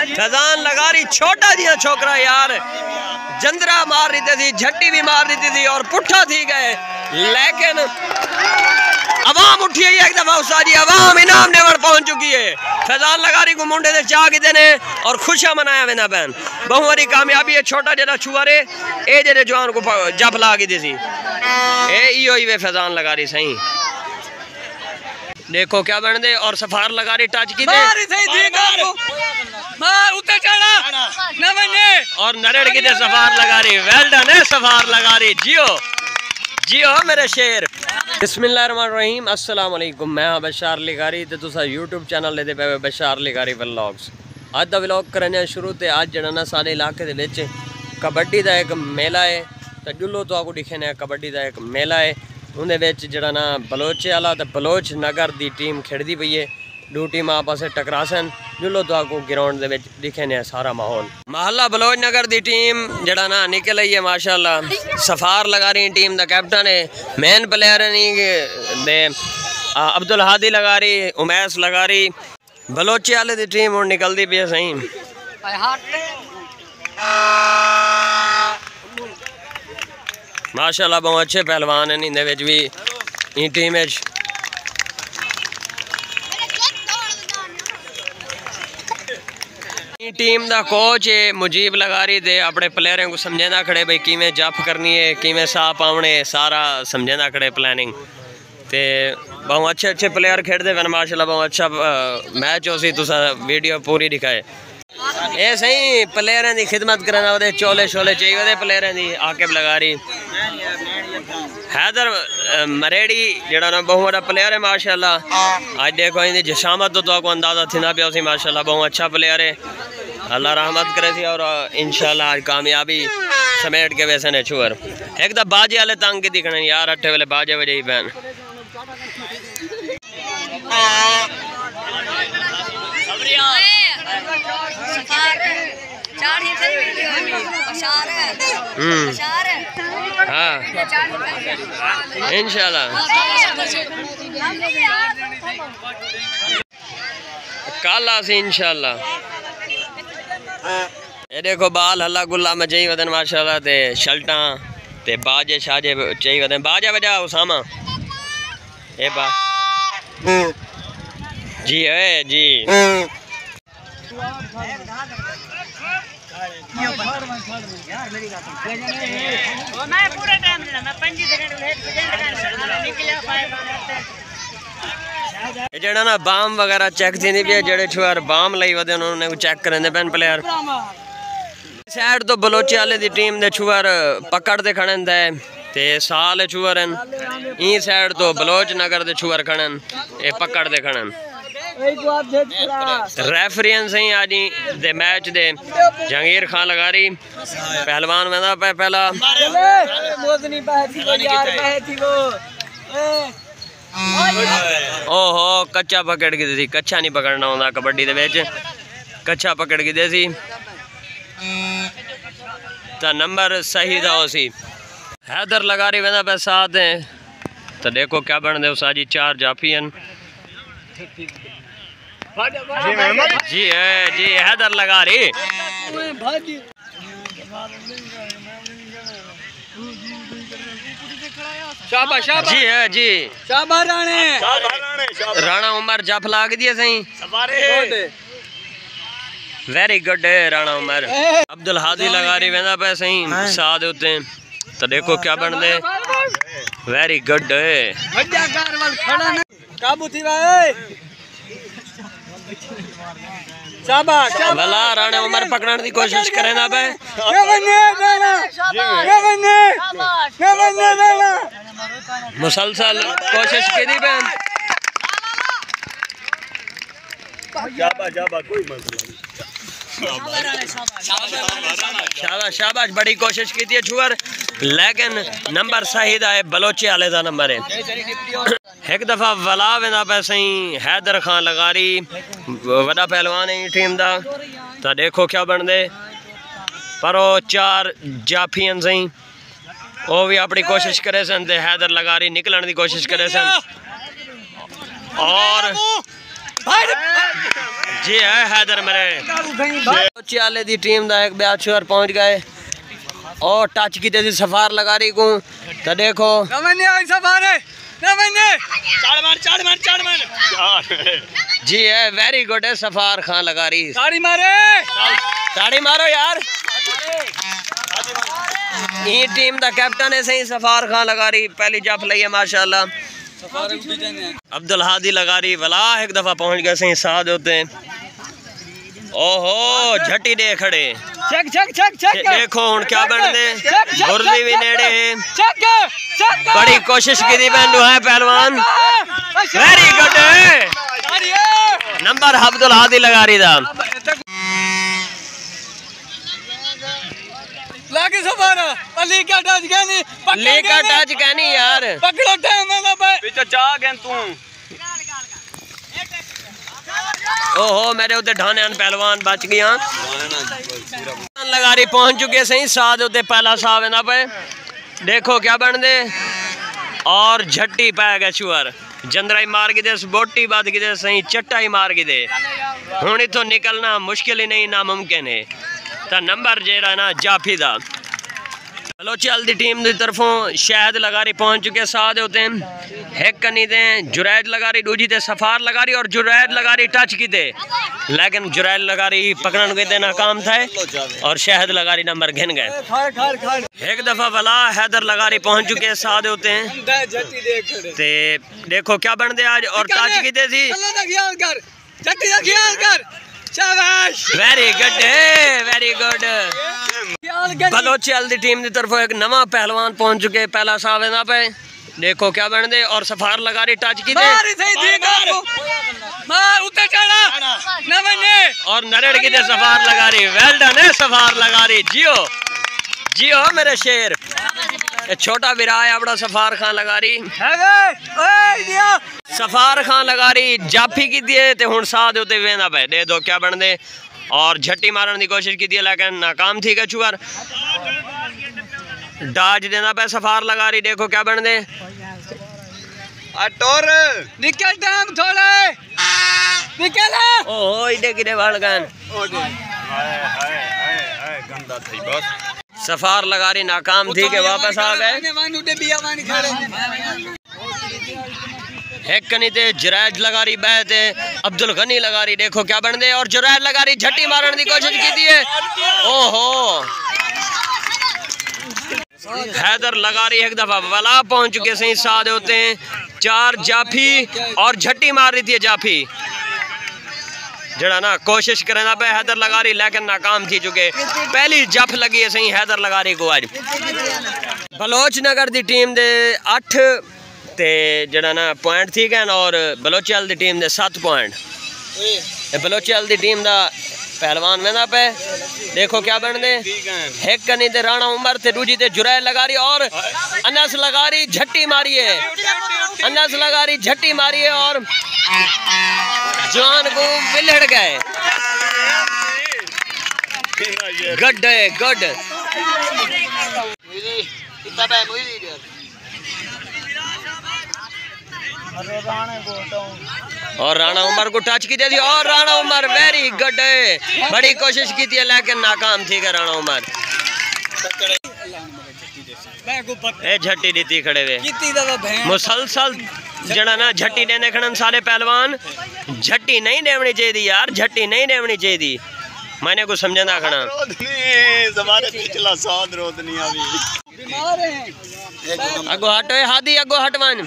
फैजान लगारी छोटा जिया छोकरा यार, जंदरा मार रही थी, झट्टी भी मार रही थी और पुट्ठा थी गए, लेकिन अवाम उठी है एक दफा उस्ताद जी, अवाम इनाम नेवड़ पहुंच चुकी है। फैजान लगारी को मुंडे से चाह किते ने और खुशियां मनाया वेना बहन, बहु बड़ी कामयाबी है। छोटा जरा छुआरे ए जेरे जवान को जप ला के दी ए इयो ही वे फैजान लगारी सही। देखो क्या बन दे और सफार लगारी टच की दे और नरेड़ की दे सफार लगारी। वेल डन है सफार लगारी, जियो जियो मेरे शेर। बिस्मिल्लाहिर्रहमानिर्रहीम, अस्सलाम वालेकुम। मैं बशार लिगारी ते तुसा यूट्यूब चैनल लेते पे बशार लिगारी व्लॉग्स। अज दा व्लॉग करने शुरू ते अज जड़ा ना सारे इलाके दे विच कबड्डी दा एक मेला है, तो जुल्लो तो आपको दिखे ने कबड्डी दा एक मेला है। उन्हें विच जड़ा ना बलोचे वाला ते बलोच नगर दी टीम खेड़दी पई है, दो टीम आपस में टकरासन। जुल्लो तो आपको ग्राउंड दे विच दिखे ने सारा माहौल। महल्ला बलोच नगर दी टीम जड़ा ना निकल आई है माशाल्लाह। सफार लगा रही टीम दा कैप्टन है, मेन प्लेयर दे अब्दुल हादी लगा रही, उमैस लगा रही। बलोचे वाले दी टीम हुण निकलदी पई है सही। माशाल्लाह बहुत अच्छे पहलवान हैं इंदे विच भी इन टीम विच। टीम दा कोच है मुजीब लगारी दे अपने प्लेयरों को समझाना खड़े भाई किवें जप करनी है, किवें साह पावने, सारा समझाना खड़े प्लानिंग। ते बहुत अच्छे अच्छे प्लेयर खेड़ते पे माशाल्लाह, बहुत अच्छा मैच हो सी। तुसा वीडियो पूरी दिखाए ये सही प्लेयरों की खिदमत करना, वो चोले शोले चाहिए प्लेयरों की। आकिब लगारी, हैदर मरेड़ी जड़ा ना बहुत बड़ा प्लेयर है माशाल्लाह। आज देखो इनकी जशामत तो आपको अंदाजा थी ना पिया माशाल्लाह, बहुत अच्छा प्लेयर है। अल्लाह रहमत करे थी और इंशाल्लाह आज कामयाबी समेट के वैसे ने छुअर। एक तो बाजे वाले तंग की दिखने यार, अट्ठे वाले बाजे वजह ही बहन। हाँ इंशाल्लाह कल आसी इंशाल्लाह। ये देखो बाल हल्ला गुल्ला मचाई वदन माशाल्लाह, ते शल्टा ते बाजे शाजे चाहिए वदन। बाजा बजा उसामा ए बा जी है जी। जड़ा ना बाम वगैरह चेक थी भी, जड़े छुआर बाम लाई वदे उन्होंने चेक करेंदे पैन प्लेयर। साइड तो बलोचे वाले दी टीम दे छुआर पकड़ दे खड़न दे ते साल छुआरन, ई साइड तो बलोच नगर दे छुआर खड़न ए पकड़ दे खड़न। रेफरियन सही आज दे मैच दे जहांगीर खान लगारी पहलवान वेंदा पे पहला। ओहो कच्चा पकड़ के दी, कच्चा नहीं पकड़ना होंदा कबड्डी दे विच, कच्चा पकड़ के दी तो नंबर सही दा सी। हैदर लगारी वेंदा पे साथ है, तो देखो क्या बन दे उसाजी। चार जाफियन जी है जी, हैदर लगा रही जी है जी। राणा उमर जफ लाग दिए सही, वेरी गुड राणा उमर। अब्दुल हादी लगा रही वेंदा पे सही साथ उते, तो देखो क्या बन दे। वेरी गुड भला राणे उमर पकड़ने की कोशिश करे ना पे मुसलसल कोशिश की थी बहन। शाबाश शाबाश, बड़ी कोशिश की थी छुअर, लेकिन नंबर सही है बलोचे वाले का नंबर है। एक दफा वला वेंदा पे सही हैदर खान लगारी वड़ा पहलवान है टीम दा, तो देखो क्या बन दे। पर वो चार जाफियन सही वो भी अपनी कोशिश करे सन, हैदर लगारी निकलने की कोशिश करे सन और जी है हैदर मेरे चाले दी टीम दा एक बैचर पहुंच गए और टच की सी सफार लगा रही को तो देखो जी है वेरी गुड है सफार खान लगा रही ताड़ी मारो यार ये टीम दा कैप्टन है सही सफार खान लगा रही पहली जप लई है माशाल्लाह अब्दुल हादी लगा रही वला एक दफा पहुंच गए सही साथ होते हैं ओहो झटी दे खड़े चक चक चक चक देखो हुन क्या बन दे गुरदी भी नेड़े है बड़ी कोशिश की थी बहनू है पहलवान very good number Abdul Hadi लगा रही था लागे सफारा अली का टच कहनी लेका टच कहनी यार पकड़ो टाइम है बाबा पीछे जा गए तू ओहो मेरे उते ढाने पहलवान बच गया लगा रही पहुंच चुके सही साथ उते पहला साव ना पे देखो क्या बन दे और झट्टी पै गए छुअर जंदराई मार के दे बोटी बात की दे सही चट्टा ही मार के दे हुण इथों निकलना मुश्किल ही नहीं नामुमकिन है तो नंबर जेड़ा ना जाफी दा बलोचियाल दी टीम की तरफों शहद लगा रही पहुंच चुके साथ होते हैं एक कनी दे जुरैद लगा रही दूजी ते सफार लगा रही और जुरैद लगा रही टच की दे लेकिन जुरैद लगा रही पकड़न के दे नाकाम था और शहद लगा रही नंबर घिन गए एक दफा वाला हैदर लगा रही पहुंच चुके साथ होते हैं ते देखो क्या बन दे आज और टच की दे थी वेरी गुड वेरी गुड बलोचियाल दी टीम की तरफ एक नवा पहलवान पहुंच चुके पहला सावे ना पे देखो क्या बन दे और सफार लगा रही टच की दे और नरेड़ की दे सफार लगा रही वेल डन है सफार लगा रही जियो जियो मेरे शेर छोटा बिरा है अपना सफार खान लगा रही सफार खान लगा रही जाफी की दिए ते हुन साथ होते वेंदा पे दे दो क्या बन दे और झट्टी मारने की कोशिश की थी लेकिन नाकाम थी कछुआर डाज देना पे सफार लगा रही देखो क्या बन दे अटोर निकल टाइम थोड़ा निकल ओहो इडे किडे वाल गन गंदा थी बस सफार लगा रही नाकाम थी के वापस आ गए एक कनी ते जुरैद लगा रही बैत अब्दुल गनी लगा रही देखो क्या बन दे और जुरैद लगा रही झट्टी मारने की कोशिश की थी ओहो हैदर लगा रही एक दफा वाला पहुंच चुके सही साथ होते हैं चार जाफी और झट्टी मार रही थी जाफी जड़ा ना कोशिश करे ना पे हैदर लगा रही लेकिन नाकाम थी चुके पहली जफ लगी है सही हैदर लगा रही को आज बलोच नगर दी टीम दे 8 ते जड़ा ना पॉइंट थी गए और बलोचियाल दी टीम दे 7 पॉइंट बलोचियाल दी टीम दा पहलवान में ना पे देखो क्या बन दे एक कनी ते राणा उमर ते दूजी ते जुरैद लगा रही और अनस लगा रही झट्टी मारी है अनस लगा रही झट्टी मारी है और जवान को विलड़ गए गुड है गुड और राणा उमर को टच की दे दी और राणा उमर वेरी गुड है बड़ी कोशिश की थी लेकिन नाकाम थी राणा उमर ए झट्टी दी थी खड़े हुए मुसलसल जड़ा ना झट्टी देने खड़न सारे पहलवान झट्टी नहीं देवनी चाहिए यार झट्टी नहीं देवनी चाहिए मैंने कुछ समझा ना खड़ा अगो हटो हादी अगो हटवान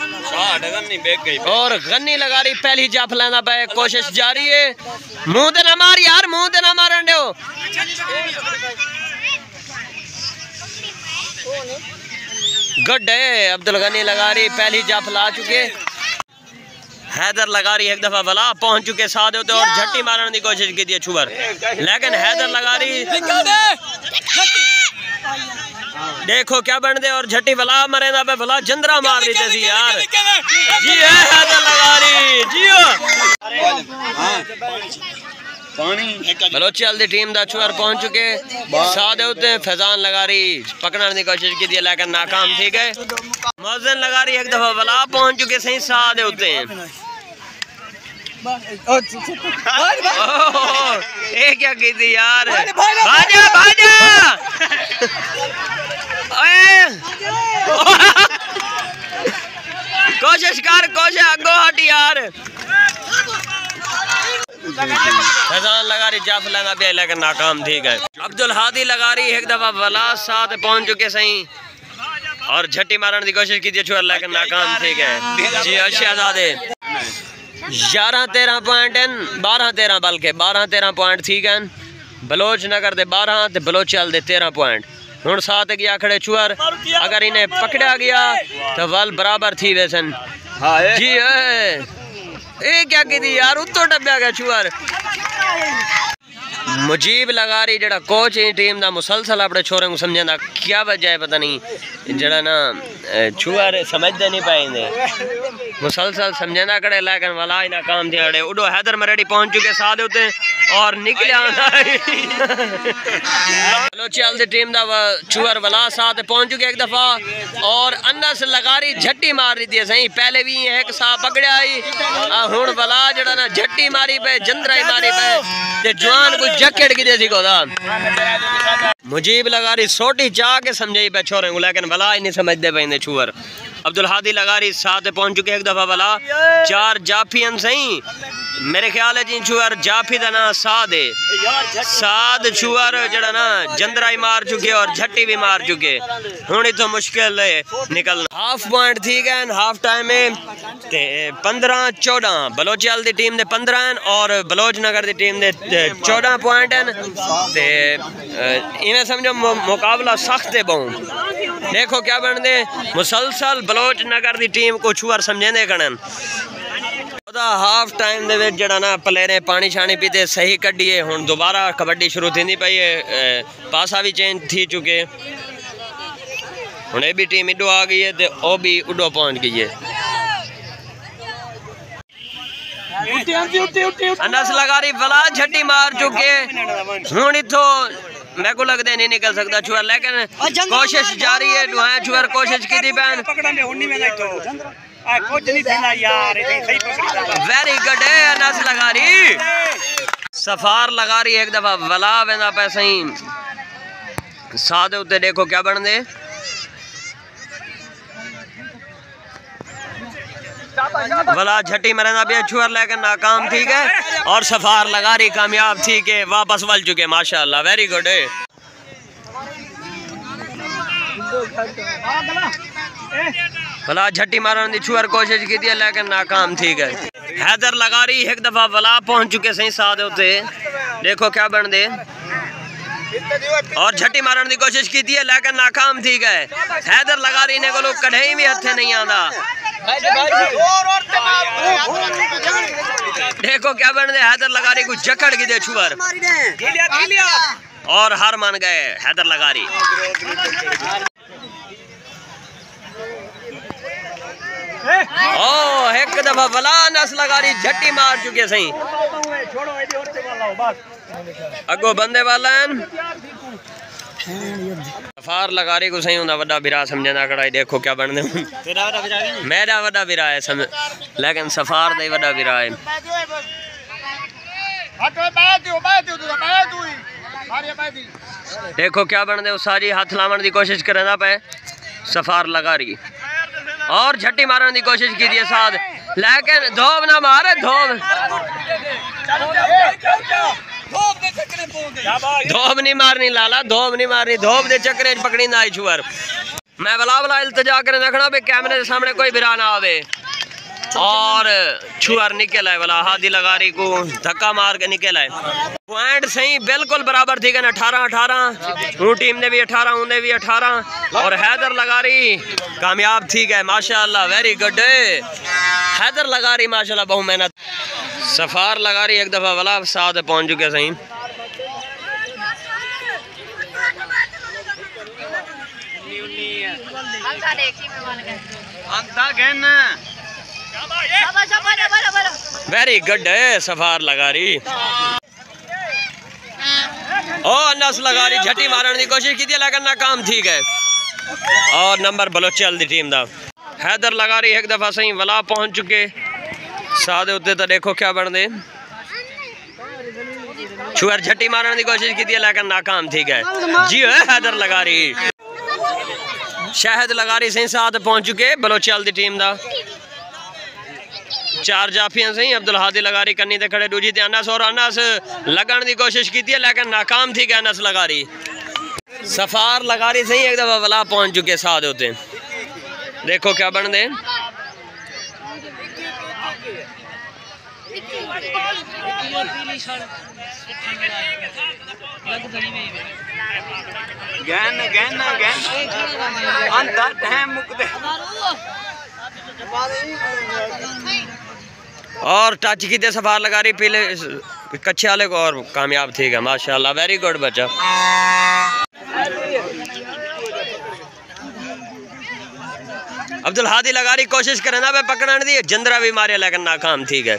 और गन्नी लगा रही पहली जाफ लेना पे कोशिश जारी है मुंह दे ना मार यार मुंह दे ना मारन दो गुड है अब्दुल गनी लगा रही पहली जाफ ला चुके हैदर लगा रही एक दफा वाला पहुंच चुके साथ होते और झट्टी मारने की कोशिश की थी छुअर लेकिन हैदर लगा रही देखो क्या बन दे और झट्टी वाला मरे ना पे भला जंदरा मार देते थी यार जी है हैदर लगा रही जियो बलोचियाल दी टीम दा छुअर पहुंच चुके साथ होते फैजान लगा रही पकड़ने की कोशिश की थी लेकिन नाकाम थी गए मौजन लगा रही एक दफा वाला पहुंच चुके सही साथ होते हैं ये क्या की थी यार, भाजा भाजा कोशिश कर, कोशिश अगो हट यार। फैजान लगारी जाफ लगा भी लेकिन नाकाम ठीक है। अब्दुल हादी लगारी एक दफा वला साथ पहुंच चुके सही और झट्टी मारने की कोशिश की थी लेकिन नाकाम ठीक है जी। शहजादे 11-13 पॉइंट हैं, 12-13 बल्कि 12-13 पॉइंट ठीक है। बलोच नगर दे 12 ते बलोचल दे 13 पॉइंट। हुण साथ गया खड़े चुअर, अगर इन्हें पकड़ा गया तो वल बराबर थी वैसन जी। ये क्या की थी यार, उत्तो डब्या गया चुअर। मुजीब लगारी जड़ा कोच है टीम दा मुसलसल अपने छोरे को समझा क्या वजह है पता नहीं, जड़ा ना छुआरे समझते नहीं पाएंगे मुसलसल समझा कड़े लेकिन वाला ही ना काम थे अड़े। उडो हैदर मरेडी पहुंच चुके साथ होते और निकले बलोचियाल दी टीम दा चुअर वाला साथ पहुंच चुके एक दफा और अनस लगारी झट्टी मार रही थी सही। पहले भी एक सा पकड़िया आई हुण वाला जड़ा ना झट्टी मारी पे जंदरा मारी पे ते जवान को जकेट की देसी को दा। मुजीब लगारी सोटी चाह के समझाई पे छोरे को लेकिन वाला ही नहीं समझते पे छुअर। अब्दुल हादी लगारी साथ पहुंच चुके एक दफा वाला 4 जाफियन सही मेरे ख्याल है जी। छुअर जाफी का ना साद है, साद छुअर जड़ा ना जंदरा ही मार चुके और झट्टी भी मार चुके। हुण इतो मुश्किल है निकलना। हाफ पॉइंट ठीक है हाफ टाइम में ते 15-14 बलोचियाल दी टीम दे 15 और बलोच नगर दी टीम दे 14 पॉइंट हैं ते इन्हें समझो मुकाबला सख्त है बहु। देखो क्या बन दे मुसलसल बलोच नगर दी टीम को छुअर समझेंदे कणन। हाफ टाइम दे विच जड़ा ना प्लेयर पानी छानी पीते सही कड्डिए। हुण दोबारा कबड्डी शुरू थी पई है, पासा भी चेंज थी चुके। हुण ये भी टीम इडो आ गई है ते ओ भी उडो पहुंच गई है। अनस लगारी वला झट्टी मार चुके। हुण इथों मैं को लगता नहीं निकल सकता छुअर लेकिन कोशिश जारी है। दुआएं छुअर कोशिश की थी बैन वेरी गुड है अनस लगारी। सफार लगारी एक दफा वला वेंदा पे सही सादे उते देखो क्या बन दे। वला झट्टी मरना भी छुअर लेकिन नाकाम ठीक है और सफार लगारी कामयाब थी के वापस वल चुके माशाल्लाह वेरी गुड है। वला झट्टी मारने की छुअर कोशिश की थी लेकिन नाकाम ठीक है। हैदर लगारी एक दफा वला पहुंच चुके सही साथ होते देखो क्या बन दे और झट्टी मारने की कोशिश की थी लेकिन नाकाम ठीक है। हैदर लगारी ने को लोग कढ़ाई भी हथे नहीं आंदा। देखो क्या बन दे हैदर लगारी को जकड़ की दे छुअर और हार मान गए हैदर लगारी। ओ एक दफा वला नस लगारी झट्टी मार चुके सही अगो बंदे वाला सफार लगारी को सही होंदा वड्डा बिरा समझना कड़ाई। देखो क्या बन दे मेरा वड्डा बिरा है समझ लेकिन सफार दे वड्डा बिरा है। देखो क्या बन दे सारी हाथ लावन की कोशिश करना पे सफार लगारी और झट्टी मारने की कोशिश की थी साथ लेकिन धोब ना मारे धोब धोब नहीं मारनी लाला धोब नहीं मारनी धोब दे चक्कर पकड़ी ना आई छुअर। मैं वाला वाला इल्तजा कर रखना भी कैमरे के सामने कोई बिरा ना आवे और छुअर निकल आए वाला हादी लगारी को धक्का मार के निकल आए। पॉइंट सही बिल्कुल बराबर थी 18-18 वो टीम ने भी 18 उन्हें भी 18 और हैदर लगारी कामयाब थी गए माशाल्लाह वेरी गुड हैदर लगारी माशाल्लाह बहुत मेहनत। सफार लगारी एक दफा वाला साथ पहुंच चुके सही वेरी गुड है सफार लगारी। ओ नस लगारी झट्टी मारने की कोशिश की थी लेकिन नाकाम ठीक है और नंबर बलोचल दी टीम दा। हैदर लगारी एक दफा सही वला पहुंच चुके सादे उत्ते तो देखो क्या बन दे छुअर झट्टी मारने की कोशिश की थी लेकिन नाकाम थी गए जी हैदर लगारी शाहिद लगारी सही साथ पहुंच चुके बलोचियाल दी टीम दा चार जाफियां सही अब्दुल हादी लगारी कन्नी ते खड़े दूजी ते अनस और अनस लगन की कोशिश की थी लेकिन नाकाम थी गए अनस लगारी सफार लगारी सही एक दफा वला पहुंच चुके साथ होते देखो क्या बन दे गैन गैन गैन अंदर टाइम मुकदे और टच की सफार लगा रही पीले कच्चे वाले को और कामयाब थी गया माशाल्लाह वेरी गुड बच्चा अब्दुल हादी लगा रही कोशिश करे ना पकड़ने दी जंदरा भी मारे लेकिन नाकाम थी गए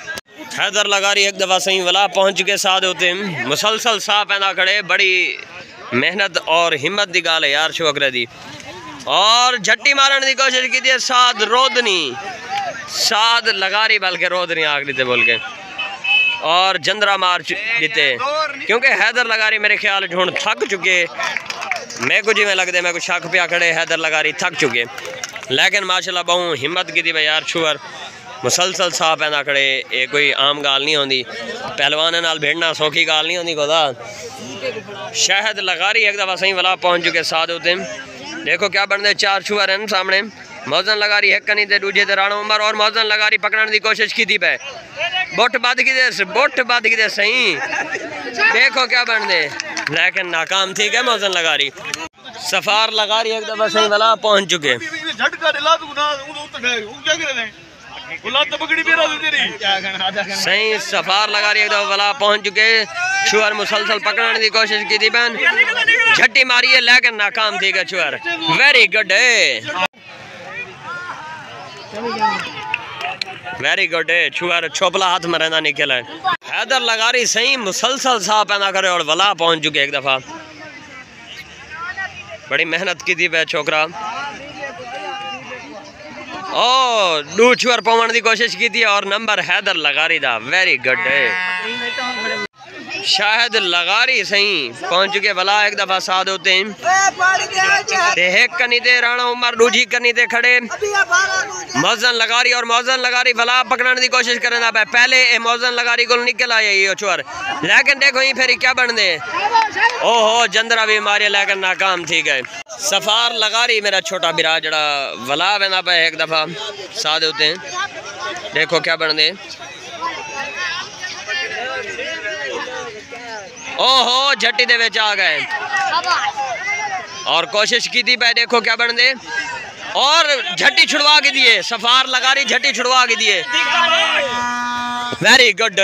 हैदर लगा रही एक दफ़ा सही वला पहुंच के साथ होते मुसलसल साह पैदा खड़े बड़ी मेहनत और हिम्मत की गाल है यार शोकरे दी और झट्टी मारने की कोशिश की थी साथ रोदनी साध लगा रही बल्कि रोदनी आग दी बोल के और जंदरा मार देते क्योंकि हैदर लगा रही मेरे ख्याल हूँ थक चुके मैं को जिमें लगते मैं को शक पिया खड़े हैदर लगा रही थक चुके लेकिन माशाल्लाह बहु हिम्मत की थी भाई यार छुअर मुसलसल साह पैदा खड़े ये कोई आम गाल नहीं होती पहलवान नाल भिड़ना सौखी गाल नहीं होती खुदा शाहिद लगा रही एक दफ़ा सही वाला पहुंच चुके साथ होते देखो क्या बनते चार छुअर हैं सामने मौजन लगा रही एक कनी ते दूजे ते राणा उमर और मौजन लगा रही पकड़ने की कोशिश की थी पे बोट बद की दे सही देखो क्या बन दे लेकिन नाकाम थी क्या मौजन लगा रही सफार लगा रही एक दफा सही वाला पहुंच चुके सही सफार लगा रही एक दफा वाला पहुंच चुके छुअर मुसलसल पकड़ने की कोशिश की थी बहन झट्टी मारी है लेकिन नाकाम थी क्या छुअर वेरी गुड वेरी गुड छुअर छोपला हाथ में रहना निकल है हैदर लगा रही सही मुसलसल साह पैदा करे और वला पहुंच चुके एक दफा बड़ी मेहनत की थी वह छोकरा ओ दू छुअर पवन की कोशिश की थी और नंबर हैदर लगा रही था वेरी गुड शायद लगा रही सही पहुंच चुके भला एक दफा साथ होते एक कनी दे राणा उमर दूजी कनी दे खड़े मौजन लगा रही और मौजन लगा रही भला पकड़ने की कोशिश करे ना पहले ए मौजन लगा रही को निकल आया ये चोर लेकिन देखो ही फिर क्या बन दे ओहो जंदरा भी मारे लेकिन नाकाम थी गए सफार लगा रही मेरा छोटा बिरा जड़ा वला बना पे एक दफा साथ होते हैं देखो क्या बन दे ओहो झट्टी दे विच आ गए और कोशिश की थी पे देखो क्या बन दे और झट्टी छुड़वा के दिए सफार लगा रही झट्टी छुड़वा के दिए वेरी गुड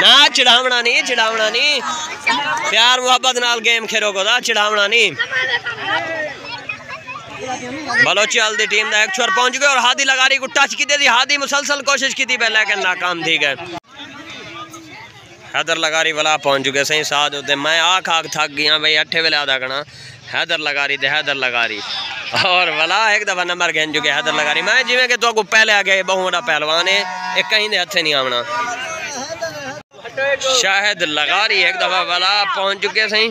ना चिड़ावना नहीं प्यार मोहब्बत नाल गेम खेलो को दा चिड़ावना नहीं बलोचियाल दी टीम दा एक छोर पहुंच गए और हादी लगा रही को टच की दे दी हादी मुसलसल कोशिश की थी पे लेकिन नाकाम थी गए हैदर लगा रही वाला पहुंच चुके सही साथ होते मैं आख थक गया भाई अठे वेले आधा करना हैदर लगा रही और वाला एक दफा नंबर गेन चुके हैदर लगा रही मैं जिमें कि तो को पहले आ गए बहु बड़ा पहलवान है एक कहीं दे हथे नहीं आना शाहिद लगा रही एक दफा वाला पहुंच चुके सही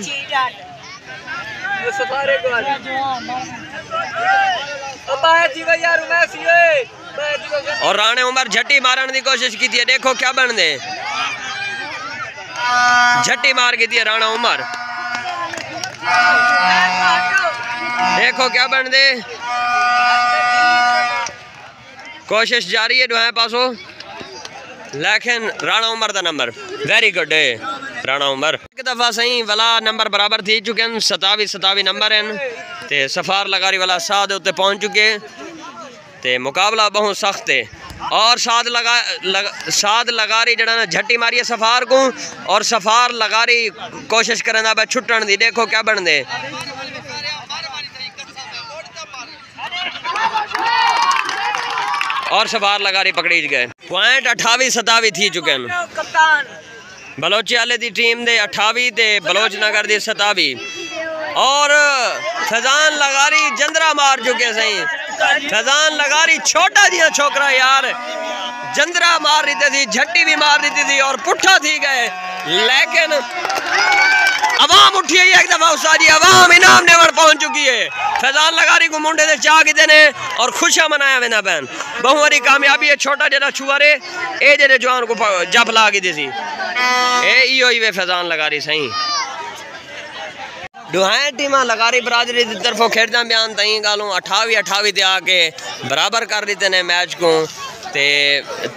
और राणे उमर झट्टी मारने की कोशिश की थी देखो क्या बन दे झट्टी मार की थी राणा उमर देखो क्या बन दे कोशिश जारी है दुआएं पासो लेकिन राणा उमर का number very good Rana Umar एक दफा सही वाला नंबर बराबर थी चुके हैं 27 नंबर हैं ते सफार लगारी वाला साथ उत्ते पहुंच चुके ते मुकाबला बहुत सख्त है और साथ लगा रही जड़ा ना झट्टी मारी है सफार को और सफार लगा रही कोशिश करे ना छुट्टन दी देखो क्या बन दे और सफार लगा रही पकड़ी गए पॉइंट 28-27 थी चुके हैं बलोचियाले दी टीम दे 28 ते बलोच नगर दी 27 और फैजान लगारी जंदरा मार चुके सही फैजान लगारी छोटा जिहा छोकरा यार जंदरा मार दी थी, झट्टी भी मार दी थी और पुट्ठा थी गए, लेकिन अवाम उठी है एक दफा सारी अवाम इनाम देवर पहुंच चुकी है। फैजान लगारी को मुंडे से चाह के देने और खुशियां मनाया वेना बहन बहु वारी कामयाबी है। छोटा जरा छुआ रे ए जेरे जवान को जप ला के दी ए इयो ही वे फैजान लगारी सही दुहाएं टीमा लगारी बरादरी की तरफों खेडदा बयान तई गालों 28 ते आके बराबर कर दिते ने मैच को ते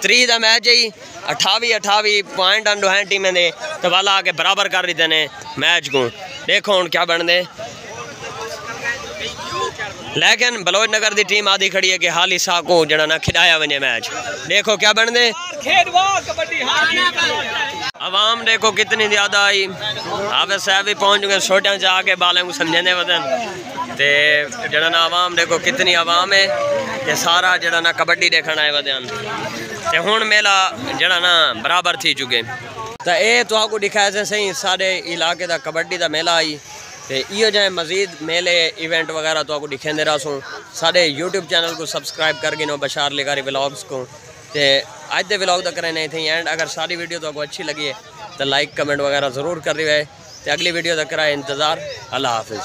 3 दा मैच ही 28 पॉइंट दुहाएं टीमें दे तो वाला आके बराबर कर दिते ने मैच को। देखो हुण क्या बन दे, लेकिन बलोच नगर की टीम आदि खड़ी है कि हाल ही सा को जड़ा ना खिलाया वने मैच। देखो क्या बन दे, अवाम देखो कितनी ज़्यादा आई। हाफिज साहब भी पहुंच गए छोटियां जाके बालें को समझने वदन ते जड़ा ना अवाम देखो कितनी अवाम है कि सारा जड़ा ना कबड्डी देखना है वदन ते हुण मेला जड़ा ना बराबर थी चुके। तो ये तो आपको दिखाया से सही सारे इलाके का कबड्डी का मेला आई ते इो जाए मजीद मेले इवेंट वगैरह तो आपको दिखेंदे रहो। सारे यूट्यूब चैनल को सब्सक्राइब कर गिनो बशार लिगारी व्लॉग्स को ते आज दे व्लॉग तक रहने थे एंड अगर सारी वीडियो तो आपको अच्छी लगी है तो लाइक कमेंट वगैरह ज़रूर कर रही है। तो अगली वीडियो तक रहा इंतज़ार। अल्लाह हाफिज़।